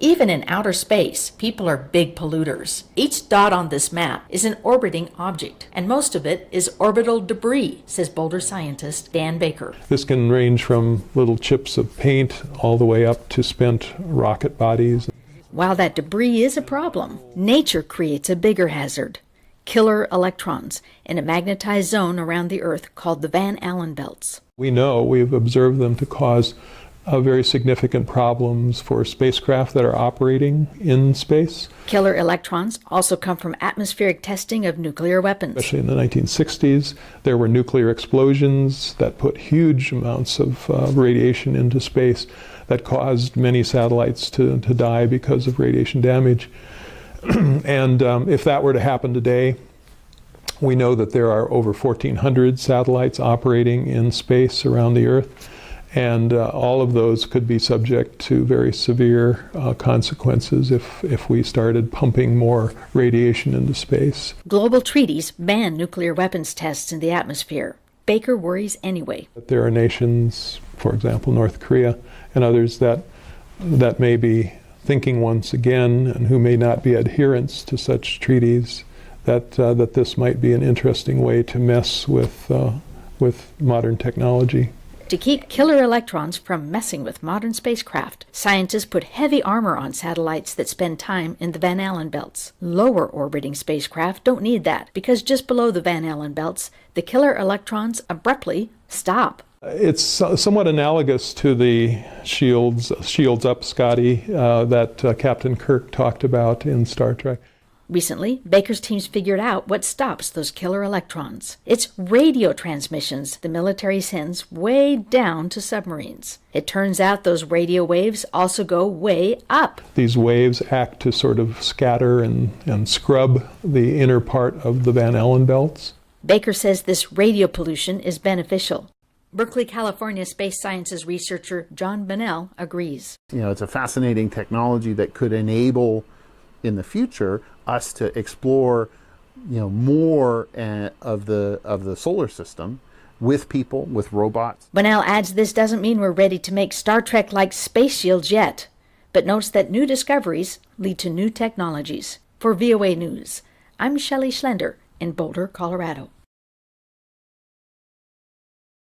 Even in outer space, people are big polluters. Each dot on this map is an orbiting object, and most of it is orbital debris, says Boulder scientist Dan Baker. This can range from little chips of paint all the way up to spent rocket bodies. While that debris is a problem, nature creates a bigger hazard: killer electrons in a magnetized zone around the Earth called the Van Allen belts. We know, we've observed them to cause very significant problems for spacecraft that are operating in space. Killer electrons also come from atmospheric testing of nuclear weapons. Especially in the 1960s, there were nuclear explosions that put huge amounts of radiation into space that caused many satellites to die because of radiation damage. And if that were to happen today, we know that there are over 1,400 satellites operating in space around the Earth. And all of those could be subject to very severe consequences if we started pumping more radiation into space. Global treaties ban nuclear weapons tests in the atmosphere. Baker worries anyway. There are nations, for example, North Korea and others that may be thinking once again, and who may not be adherents to such treaties, that this might be an interesting way to mess with modern technology. To keep killer electrons from messing with modern spacecraft, scientists put heavy armor on satellites that spend time in the Van Allen belts. Lower orbiting spacecraft don't need that, because just below the Van Allen belts, the killer electrons abruptly stop. It's somewhat analogous to the shields up, Scotty, that Captain Kirk talked about in Star Trek. Recently, Baker's teams figured out what stops those killer electrons. It's radio transmissions the military sends way down to submarines. It turns out those radio waves also go way up. These waves act to sort of scatter and scrub the inner part of the Van Allen belts. Baker says this radio pollution is beneficial. Berkeley, California space sciences researcher John Bonnell agrees. It's a fascinating technology that could enable, in the future, us to explore, more of the solar system with people, with robots. Bonnell adds this doesn't mean we're ready to make Star Trek-like space shields yet, but notes that new discoveries lead to new technologies. For VOA News, I'm Shelley Schlender in Boulder, Colorado.